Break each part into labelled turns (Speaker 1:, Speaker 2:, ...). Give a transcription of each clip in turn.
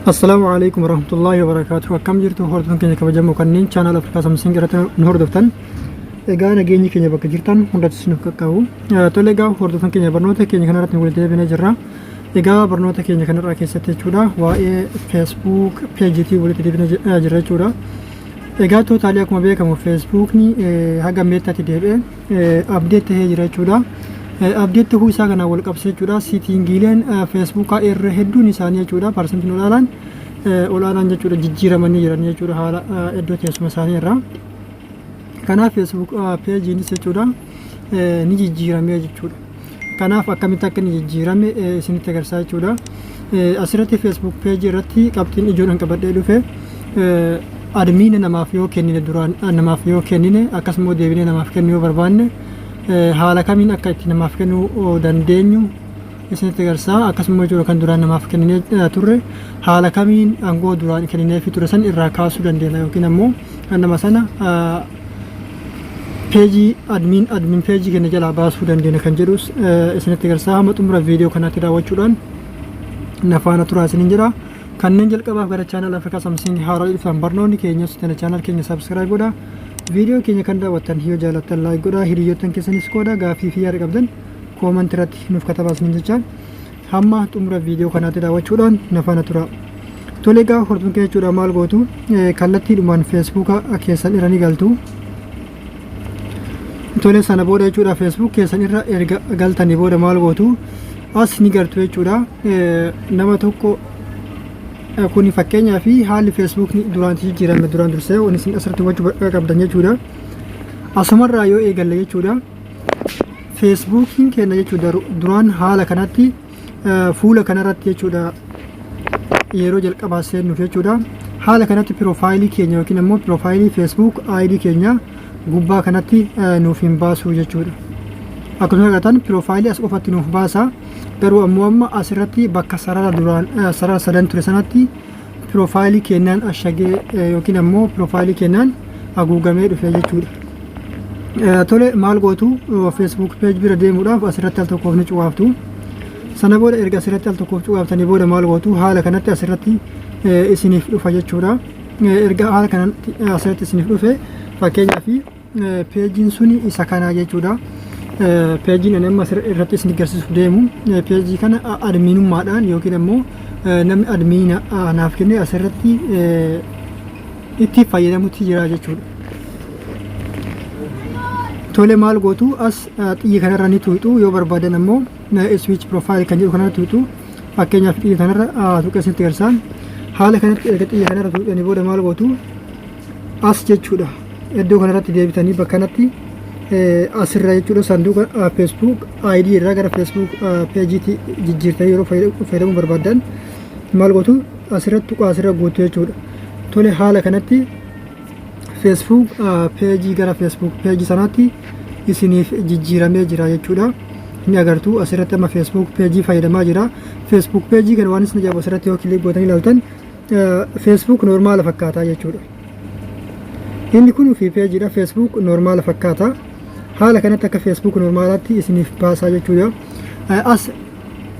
Speaker 1: Assalamu alaikum warahmatullahi wabarakatuh. Akkam jirtu hordoftoota keenya kabajamoo kanneen chaanal Afrikaa Samsiing irratti nu hordoftan. Egaa nageenyi keenya bakka jirtan hundatti isin qaqqabu. Tole egaa hordoftoota keenya barnoota keenya kanarratti walitti deebinee jirra. Egaa barnoota keenya kanarraa keessatti jechuudha waa'ee Facebook page walitti deebinee jirra jechuudha. Egaa tootaalii akkuma beekamu Facebookni haga meettatti deebi'ee update ta'ee jira jechuudha. Update ta'uu isaa kana wal qabsiisee jechuudha. Settingiileen Facebookaa irra hedduun isaanii jechuudha parsantiin olaanaan jechuudha jijjiiramanii jiran jechuudha haala iddoo teessuma isaanii irraa. Kanaaf Facebook page'iinis jechuudha ni jijjiiramee jechuudha. Kanaaf akkamitti akka ni jijjiirame isinitti agarsiisa jechuudha. Asirratti Facebook page irratti qabxiin ijoon qabadhee dhufe admiin namaaf yoo kennine duraan namaaf yoo kennine akkasumas deebinee namaaf kennuu yoo barbaanne haala kamiin akka itti namaaf kennuu dandeenyu isinitti agarsiisa. Akkasumas jechuudha kan duraan namaaf kennine turre haala kamiin aangoo duraan kennine fi ture san irraa kaasuu dandeenya yookiin ammoo nama sana page admin page keenya jalaa baasuu dandeenya kan jedhus isinitti agarsiisa. Hamma xumura viidiyoo kanaatti daawwachuudhaan na faana turaa isiniin jedha. Kanneen jalqabaaf gara chaanal Afrikaa Samsiing haaraa dhufan barnoonni keenya sutana chaanal keenya subscribe godha. Viidiyoo keenya kan daawwattan yoo jaalattan like godha. Hiriyoottan keessanis qooda gaafii fi yaada qabdan comment irratti nuuf katabaa isiniin jecha. Hamma xumura viidiyoo kanaatti daawwachuudhaan na faana turaa. Tole egaa hordoftoota keenya jechuudha maal gootu kallattiidhumaan Facebook keessan irra ni galtu. Tole sana booda jechuudha Facebook keessan irra erga galtanii booda maal gootu as ni galtu jechuudha. Nama tokko kuni fakkeenyaa fi haalli Facebook duraan jijjiirame duraan dursee waan isin asirratti hubachuu qabdan jechuudha. Asumarraa yoo eegalle jechuudha Facebookiin keenya jechuudha duraan haala kanatti fuula kanarratti jechuudha yeroo jalqabaa seennuuf jechuudha haala kanatti piroofaayilii keenya yookiin ammoo piroofaayilii Facebook ID keenya gubbaa kanatti nuuf hin baasu jechuudha. Akkuma agartan piroofaayilii as qofatti nuuf baasa. Garuu ammoo amma asirratti bakka sarara duraan sarara sadan ture sanatti piroofaayilii keenyaan ashagee yookiin ammoo piroofaayilii keenyaan haguugamee dhufe jechuudha. Tole maal gootu Facebook page bira deemuudhaaf asirratti al tokkoof ni cuwaaftu. Sana booda erga asirratti al tokkoof cuwaaftanii booda maal gootu haala kanatti asirratti isiniif dhufa jechuudha. Erga haala kanatti asirratti isiniif dhufe fakkeenyaaf page'iin suni isa kanaa jechuudha. Page'iin ani amma irratti isin agarsiisuuf deemu page kana adminummaadhaan yookiin ammoo namni admiina naaf kenne asirratti itti fayyadamutti jira jechuudha. Tole maal gootu as xiyya kanarra ni tuuxu yoo barbaadan ammoo switch profile kan jedhu kanarra tuuxu fakkeenyaaf xiyya kanarra tuuqa isinitti agarsiisa. Haala kanatti erga xiyya kanarra tuuxanii booda maal gootu as jechuudha iddoo kanarratti deebitanii bakka kanatti asirra jechuudha sanduuqa Facebook ID irraa gara Facebook page'iitti jijjiirtanii yeroo fayyadamuu barbaadan maal gootu asirratti tuqaa asirra guutu jechuudha. Tole haala kanatti Facebook page'ii gara Facebook page'ii sanaatti isiniif jijjiiramee jira jechuudha. Ni agartu asirratti amma Facebook page'ii fayyadamaa jira. Facebook page'ii kana waan isin ajaa'ibu asirratti yoo kilik gootanii ilaaltan Facebook normaala fakkaata jechuudha. Inni kun fi page'iidha Facebook normaala fakkaata. Haala kanatti akka Facebook normaalaatti isiniif baasaa jechuudha. As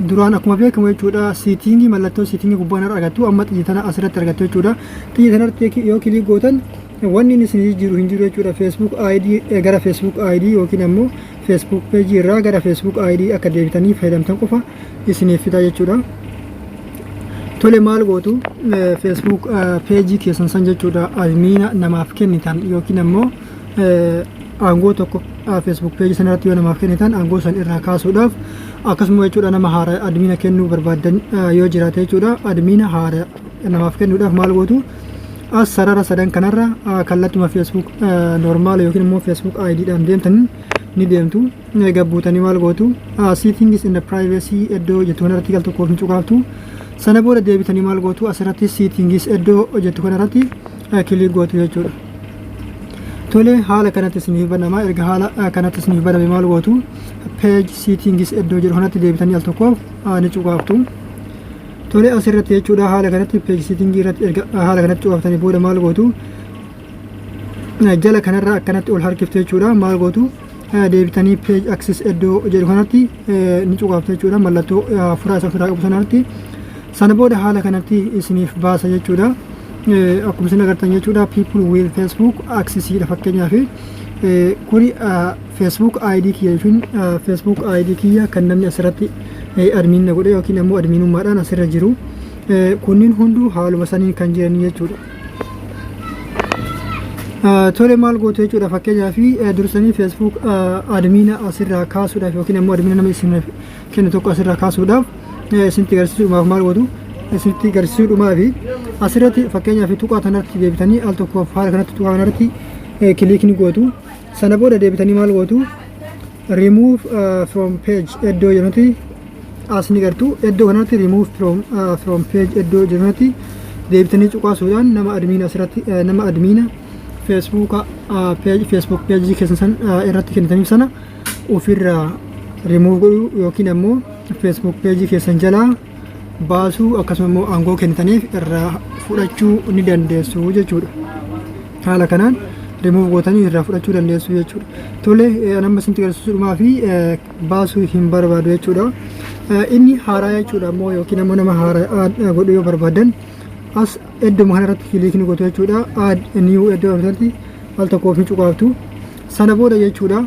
Speaker 1: duraan akkuma beekamu jechuudha settingii mallattoo settingii gubbaan irra argattu amma xiyya tana asirratti argattu jechuudha. Xiyya tanarratti yoo kilik gootan wanni isin jijjiiru hin jiru jechuudha. Facebook ID gara Facebook ID yookiin ammoo Facebook page irraa gara Facebook ID akka deebitanii fayyadamtan qofa isiniif fida jechuudha. Tole maal gootu Facebook page keessan san jechuudha admiina namaaf kennitan yookiin ammoo aangoo tokko Facebook page sanarratti yoo namaaf kennitan aangoo san irraa kaasuudhaaf akkasuma jechuudha nama haaraa admiina kennuu barbaadan yoo jiraate jechuudha admiina haaraa namaaf kennuudhaaf maal gootu as sarara sadan kanarra kallattuma Facebook normaala yookiin immoo Facebook ID dhaan deemtan ni deemtu gabbuutanii maal gootu settings in the privacy iddoo jettu kanarratti gal tokkoof hin cuqaaftu. Sana booda deebitanii maal gootu asirratti settings iddoo jettu kanarratti kilik gootu jechuudha. Tole haala kanatti isiniif banama erga haala kanatti isiniif baname maal gootu page settings iddoo jedhu kanatti deebitanii al tokkoof ni cuqaaftu. Tole asirratti jechuudha haala kanatti page settings irratti erga haala kanatti cuqaaftanii booda maal gootu jala kanarra akkanatti ol harkiftu jechuudha. Maal gootu deebitanii page access iddoo jedhu kanatti ni cuqaaftu jechuudha. Mallattoo furaa isa ofirraa qabu sanarratti sana booda haala kanatti isiniif baasa jechuudha. Akkuma isin agartan jechuudha people will Facebook access dha fakkeenyaaf kuni Facebook ID kiyya jechuun Facebook ID kiyya kan namni asirratti admin na godhe yookiin ammoo adminummaadhaan asirra jiru kunniin hunduu haaluma saniin kan jiran jechuudha. Tole maal gootu jechuudha fakkeenyaaf dursanii Facebook admina asirraa kaasuudhaaf yookiin ammoo admina nama isin kennu tokko asirraa kaasuudhaaf isinitti agarsiisuudhaaf maal gootu isinitti agarsiisuudhaaf asirratti fakkeenyaaf tuqaa kanarratti deebitanii al tokko haala kanatti tuqaa kanarratti kilikni gootu sana booda deebitanii maal gootu remove from page iddoo jedhamutti as ni gartuu iddoo kanatti remove from page iddoo jedhamutti deebitanii cuqaasuudhaan nama admina asirratti nama admina Facebook page keessan san irratti kennitaniif sana ofirraa remove godhu yookiin ammoo Facebook page keessan jalaa baasuu akkasuma immoo aangoo kennitaniif irraa fudhachuu ni dandeessu jechuudha. Haala kanaan remove gootanii irraa fudhachuu dandeessu jechuudha. Tole nama isin agarsiisuudhumaa fi baasuu hin barbaadu jechuudha. Inni haaraa jechuudha ammoo yookiin ammoo nama haaraa godhu yoo barbaadan as iddoo kanarratti kilikni gootu jechuudha. Add new iddoo kanarratti al tokkoo fi cuqaaftu sana booda jechuudha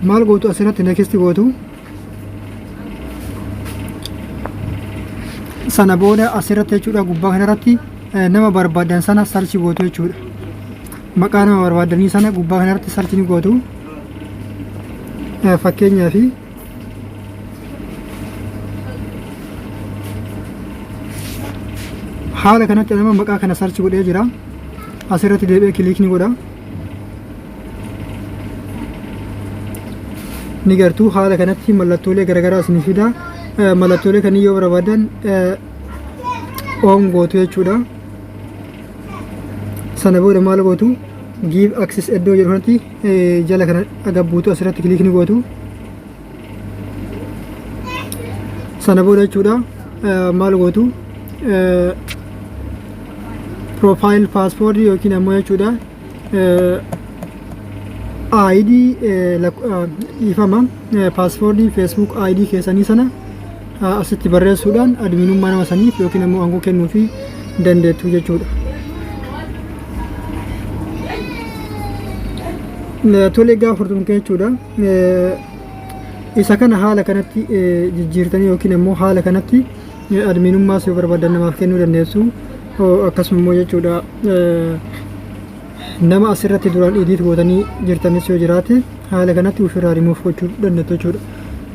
Speaker 1: maal gootu asirratti next gootu sana booda asirratti jechuudha gubbaa kanarratti nama barbaadan sana sarchi gootu jechuudha. Maqaa nama barbaadanii sana gubbaa kanarratti sarchi ni gootu fakkeenyaaf haala kanatti nama maqaa kana sarchi godhee jira asirratti deebi'ee kilikni godha ni gartuu haala kanatti mallattoolee garaagaraa isinii fida mallattoolee kan yoo barbaadan on gootu jechuudha. Sana booda maal gootu give access iddoo jedhu kanatti jala kana agabbuutu asirratti kilikni gootu sana booda jechuudha maal gootu profile passport yookiin ammoo jechuudha ID ifama passport Facebook ID keessanii sana asitti barreessuudhaan adminummaa nama saniif yookiin ammoo aangoo kennuufi dandeettu jechuudha. Tole egaa furtuun jechuudha isa kana haala kanatti jijjiirtanii yookiin ammoo haala kanatti adminummaa yoo barbaadan namaaf kennuu dandeessu. Akkasuma immoo jechuudha nama asirratti duraan edit gootanii jirtanis yoo jiraate haala kanatti ofirraa remove gochuu dandeettu jechuudha.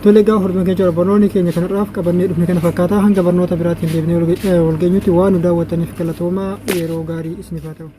Speaker 1: Tole egaa hordoftoota keenya barnoonni keenya kanarraaf qabannee dhufne kana fakkaata hanga barnoota biraatiin deebinee wal geenyutti waan nu daawwattaniif galatoomaa yeroo gaarii isiniif haa ta'u.